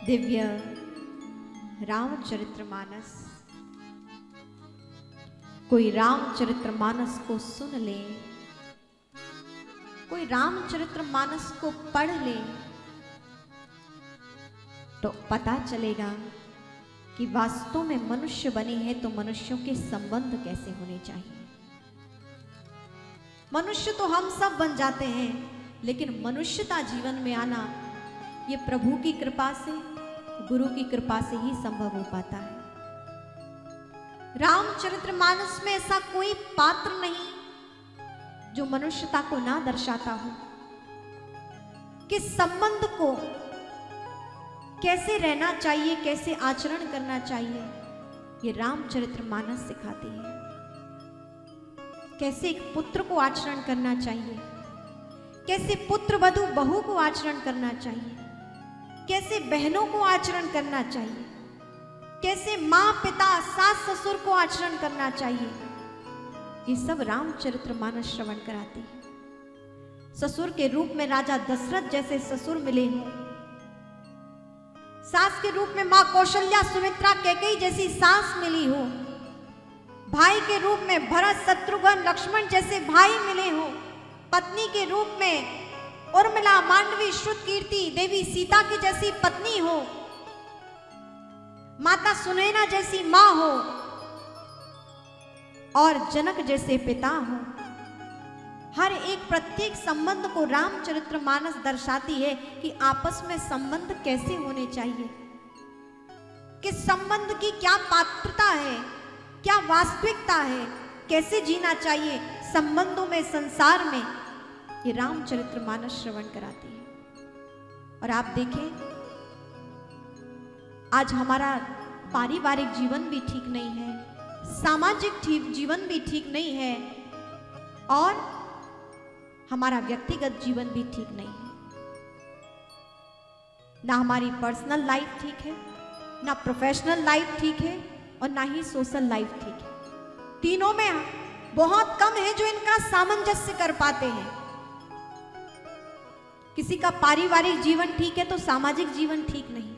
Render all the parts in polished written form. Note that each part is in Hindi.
दिव्य रामचरितमानस। कोई रामचरितमानस को सुन ले, कोई रामचरितमानस को पढ़ ले तो पता चलेगा कि वास्तव में मनुष्य बने हैं तो मनुष्यों के संबंध कैसे होने चाहिए। मनुष्य तो हम सब बन जाते हैं, लेकिन मनुष्यता जीवन में आना ये प्रभु की कृपा से, गुरु की कृपा से ही संभव हो पाता है। रामचरितमानस में ऐसा कोई पात्र नहीं जो मनुष्यता को ना दर्शाता हो, कि संबंध को कैसे रहना चाहिए, कैसे आचरण करना चाहिए, ये रामचरितमानस सिखाती है। कैसे एक पुत्र को आचरण करना चाहिए, कैसे पुत्र वधू बहू को आचरण करना चाहिए, कैसे बहनों को आचरण करना चाहिए, कैसे माँ पिता सास ससुर को आचरण करना चाहिए, ये सब रामचरितमानस श्रवण कराती है। ससुर के रूप में राजा दशरथ जैसे ससुर मिले हों, सास के रूप में माँ कौशल्या सुमित्रा कैकेयी जैसी सास मिली हो, भाई के रूप में भरत शत्रुघ्न लक्ष्मण जैसे भाई मिले हो, पत्नी के रूप में उर्मिला मांडवी श्रुतकीर्ति देवी सीता की जैसी पत्नी हो, माता सुनैना जैसी मां हो और जनक जैसे पिता हो। हर एक प्रत्येक संबंध को रामचरितमानस दर्शाती है कि आपस में संबंध कैसे होने चाहिए, कि संबंध की क्या पात्रता है, क्या वास्तविकता है, कैसे जीना चाहिए संबंधों में, संसार में, ये रामचरितमानस श्रवण कराती है। और आप देखें, आज हमारा पारिवारिक जीवन भी ठीक नहीं है, सामाजिक जीवन भी ठीक नहीं है और हमारा व्यक्तिगत जीवन भी ठीक नहीं है। ना हमारी पर्सनल लाइफ ठीक है, ना प्रोफेशनल लाइफ ठीक है और ना ही सोशल लाइफ ठीक है। तीनों में बहुत कम है जो इनका सामंजस्य कर पाते हैं। किसी का पारिवारिक जीवन ठीक है तो सामाजिक जीवन ठीक नहीं,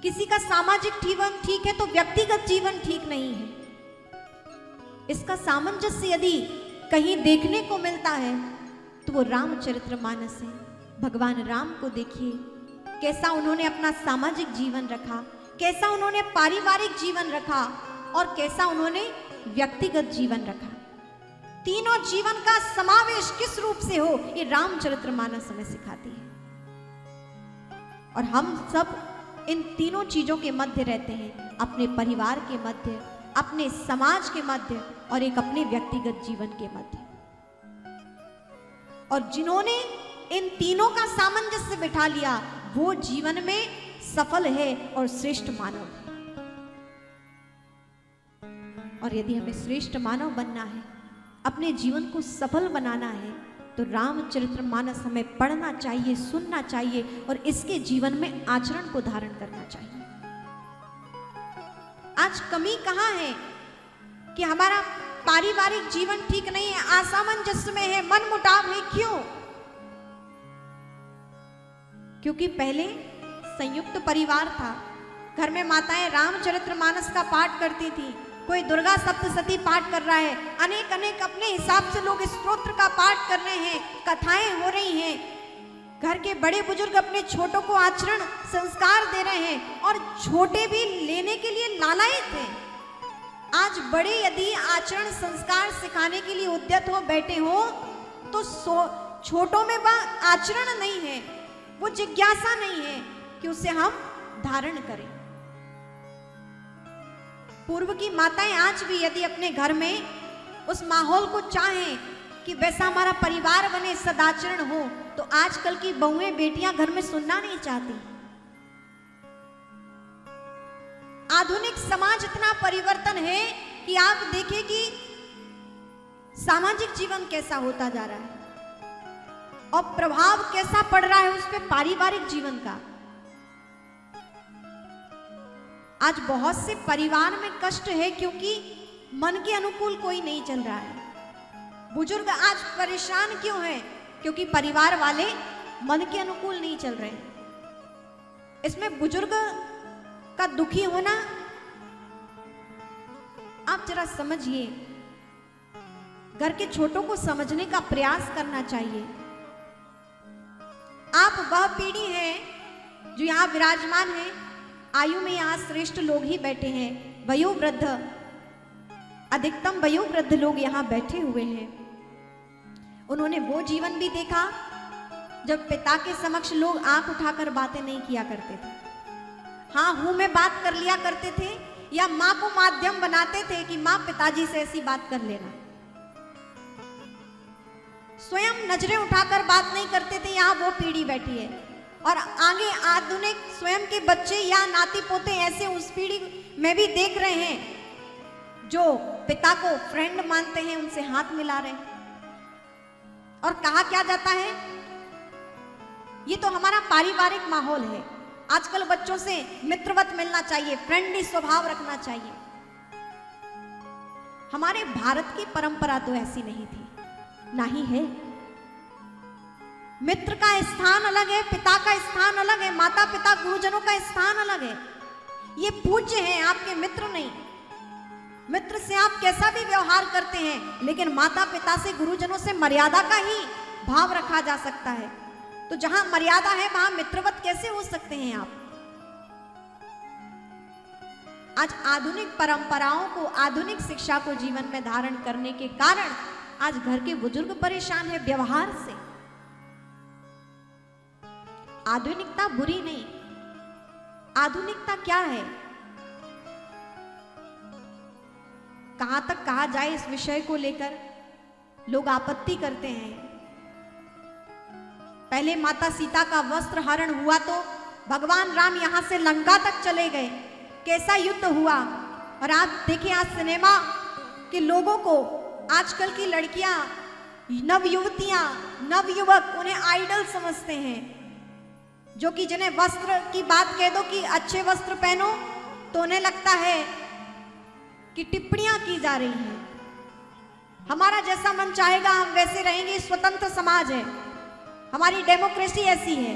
किसी का सामाजिक जीवन ठीक है तो व्यक्तिगत जीवन ठीक नहीं है। इसका सामंजस्य यदि कहीं देखने को मिलता है तो वो रामचरितमानस है। भगवान राम को देखिए, कैसा उन्होंने अपना सामाजिक जीवन रखा, कैसा उन्होंने पारिवारिक जीवन रखा और कैसा उन्होंने व्यक्तिगत जीवन रखा। तीनों जीवन का समावेश किस रूप से हो, ये रामचरितमानस हमें सिखाती है। और हम सब इन तीनों चीजों के मध्य रहते हैं, अपने परिवार के मध्य, अपने समाज के मध्य और एक अपने व्यक्तिगत जीवन के मध्य। और जिन्होंने इन तीनों का सामंजस्य बिठा लिया वो जीवन में सफल है और श्रेष्ठ मानव है। और यदि हमें श्रेष्ठ मानव बनना है, अपने जीवन को सफल बनाना है, तो रामचरितमानस हमें पढ़ना चाहिए, सुनना चाहिए और इसके जीवन में आचरण को धारण करना चाहिए। आज कमी कहां है कि हमारा पारिवारिक जीवन ठीक नहीं है, असामंजस्य में है, मनमुटाव है। क्यों? क्योंकि पहले संयुक्त परिवार था, घर में माताएं रामचरितमानस का पाठ करती थी, कोई दुर्गा सप्तशती पाठ कर रहा है, अनेक अनेक अपने हिसाब से लोग स्तोत्र का पाठ कर रहे हैं, कथाएं हो रही हैं। घर के बड़े बुजुर्ग अपने छोटों को आचरण संस्कार दे रहे हैं और छोटे भी लेने के लिए लालायित हैं। आज बड़े यदि आचरण संस्कार सिखाने के लिए उद्यत हो बैठे हो तो छोटों में वह आचरण नहीं है, वो जिज्ञासा नहीं है कि उसे हम धारण करें। पूर्व की माताएं आज भी यदि अपने घर में उस माहौल को चाहें कि वैसा हमारा परिवार बने, सदाचरण हो, तो आजकल की बहुएं बेटियां घर में सुनना नहीं चाहती। आधुनिक समाज इतना परिवर्तन है कि आप देखें कि सामाजिक जीवन कैसा होता जा रहा है और प्रभाव कैसा पड़ रहा है उस पर पारिवारिक जीवन का। आज बहुत से परिवार में कष्ट है क्योंकि मन के अनुकूल कोई नहीं चल रहा है। बुजुर्ग आज परेशान क्यों हैं? क्योंकि परिवार वाले मन के अनुकूल नहीं चल रहे हैं। इसमें बुजुर्ग का दुखी होना, आप जरा समझिए, घर के छोटों को समझने का प्रयास करना चाहिए। आप वह पीढ़ी है जो यहां विराजमान है, आयु में यहां श्रेष्ठ लोग ही बैठे हैं, वयोवृद्ध, अधिकतम वयोवृद्ध लोग यहां बैठे हुए हैं। उन्होंने वो जीवन भी देखा जब पिता के समक्ष लोग आंख उठाकर बातें नहीं किया करते थे, हाँ हूं में बात कर लिया करते थे, या मां को माध्यम बनाते थे कि मां पिताजी से ऐसी बात कर लेना। स्वयं नजरें उठाकर बात नहीं करते थे। यहां वो पीढ़ी बैठी है और आगे आधुनिक स्वयं के बच्चे या नाती पोते ऐसे उस पीढ़ी में भी देख रहे हैं जो पिता को फ्रेंड मानते हैं, उनसे हाथ मिला रहे हैं। और कहा क्या जाता है, ये तो हमारा पारिवारिक माहौल है, आजकल बच्चों से मित्रवत मिलना चाहिए, फ्रेंडली स्वभाव रखना चाहिए। हमारे भारत की परंपरा तो ऐसी नहीं थी, ना ही है। मित्र का स्थान अलग है, पिता का स्थान अलग है, माता पिता गुरुजनों का स्थान अलग है। ये पूज्य हैं, आपके मित्र नहीं। मित्र से आप कैसा भी व्यवहार करते हैं, लेकिन माता पिता से गुरुजनों से मर्यादा का ही भाव रखा जा सकता है। तो जहां मर्यादा है वहां मित्रवत कैसे हो सकते हैं आप? आज आधुनिक परंपराओं को, आधुनिक शिक्षा को जीवन में धारण करने के कारण आज घर के बुजुर्ग परेशान है व्यवहार से। आधुनिकता बुरी नहीं, आधुनिकता क्या है, कहां तक कहा जाए इस विषय को लेकर लोग आपत्ति करते हैं। पहले माता सीता का वस्त्र हरण हुआ तो भगवान राम यहां से लंका तक चले गए, कैसा युद्ध हुआ। और आप देखिए आज सिनेमा के लोगों को, आजकल की लड़कियां, नवयुवतियां, नवयुवक उन्हें आइडल समझते हैं, जो कि जिन्हें वस्त्र की बात कह दो कि अच्छे वस्त्र पहनो तो उन्हें लगता है कि टिप्पणियां की जा रही हैं। हमारा जैसा मन चाहेगा हम वैसे रहेंगे, स्वतंत्र समाज है, हमारी डेमोक्रेसी ऐसी है।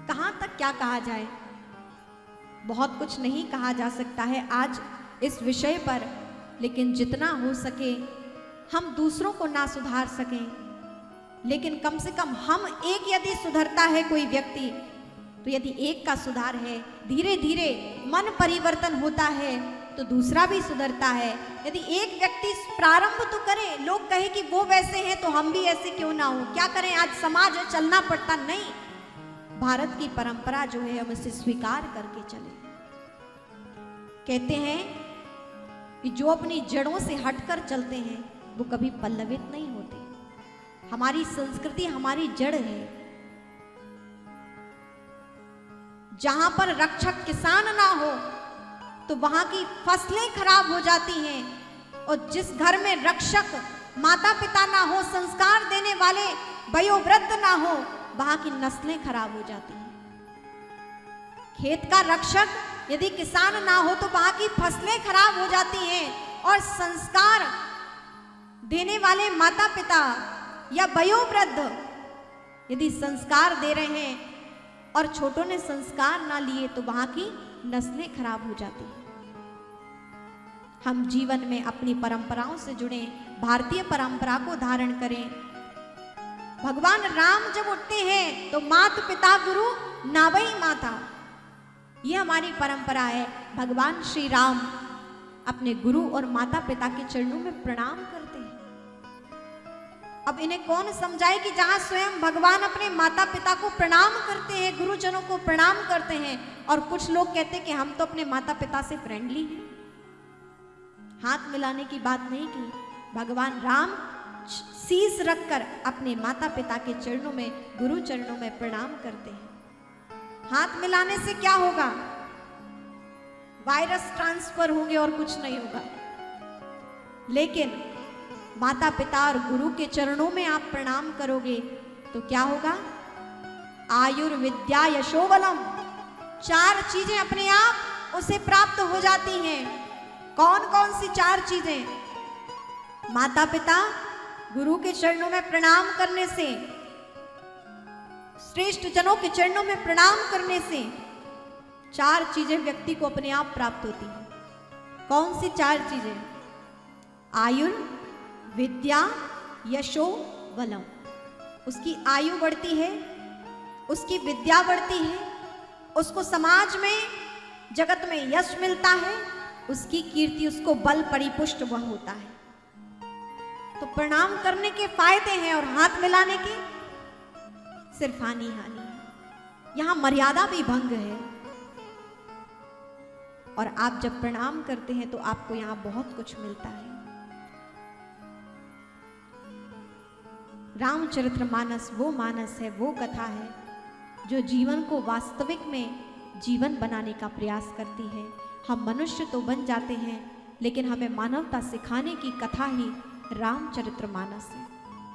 कहां तक क्या कहा जाए, बहुत कुछ नहीं कहा जा सकता है आज इस विषय पर, लेकिन जितना हो सके हम दूसरों को ना सुधार सकें, लेकिन कम से कम हम एक, यदि सुधरता है कोई व्यक्ति, तो यदि एक का सुधार है, धीरे धीरे मन परिवर्तन होता है तो दूसरा भी सुधरता है। यदि एक व्यक्ति प्रारंभ तो करे, लोग कहे कि वो वैसे हैं तो हम भी ऐसे क्यों ना हो, क्या करें, आज समाज है, चलना पड़ता। नहीं, भारत की परंपरा जो है हम इसे स्वीकार करके चले। कहते हैं कि जो अपनी जड़ों से हटकर चलते हैं वो कभी पल्लवित नहीं होते। हमारी संस्कृति हमारी जड़ है। जहां पर रक्षक किसान ना हो तो वहां की फसलें खराब हो जाती हैं, और जिस घर में रक्षक माता पिता ना हो, संस्कार देने वाले वयोवृद्ध ना हो, वहां की नस्लें खराब हो जाती हैं। खेत का रक्षक यदि किसान ना हो तो वहां की फसलें खराब हो जाती हैं, और संस्कार देने वाले माता पिता या वयोवृद्ध यदि संस्कार दे रहे हैं और छोटों ने संस्कार ना लिए तो वहां की नस्लें खराब हो जाती हैं। हम जीवन में अपनी परंपराओं से जुड़े, भारतीय परंपरा को धारण करें। भगवान राम जब उठते हैं तो मात पिता गुरु नावई माता, ये हमारी परंपरा है। भगवान श्री राम अपने गुरु और माता पिता के चरणों में प्रणाम करते हैं। अब इन्हें कौन समझाए कि जहां स्वयं भगवान अपने माता पिता को प्रणाम करते हैं, गुरुजनों को प्रणाम करते हैं, और कुछ लोग कहते हैं कि हम तो अपने माता पिता से फ्रेंडली हैं, हाथ मिलाने की बात नहीं की। भगवान राम शीश रखकर अपने माता पिता के चरणों में, गुरु चरणों में प्रणाम करते हैं। हाथ मिलाने से क्या होगा? वायरस ट्रांसफर होंगे और कुछ नहीं होगा। लेकिन माता पिता और गुरु के चरणों में आप प्रणाम करोगे तो क्या होगा? आयुर्विद्या यशोबलम, 4 चीजें अपने आप उसे प्राप्त हो जाती हैं। कौन कौन सी 4 चीजें? माता पिता गुरु के चरणों में प्रणाम करने से श्रेष्ठ जनों के चरणों में प्रणाम करने से 4 चीजें व्यक्ति को अपने आप प्राप्त होती हैं। कौन सी 4 चीजें? आयुर, विद्या, यशो, बलम। उसकी आयु बढ़ती है, उसकी विद्या बढ़ती है, उसको समाज में, जगत में यश मिलता है, उसकी कीर्ति, उसको बल परिपुष्ट वह होता है। तो प्रणाम करने के फायदे हैं और हाथ मिलाने के सिर्फ हानि हानि है। यहां मर्यादा भी भंग है। और आप जब प्रणाम करते हैं तो आपको यहां बहुत कुछ मिलता है। रामचरितमानस वो मानस है, वो कथा है जो जीवन को वास्तविक में जीवन बनाने का प्रयास करती है। हम मनुष्य तो बन जाते हैं, लेकिन हमें मानवता सिखाने की कथा ही रामचरितमानस है।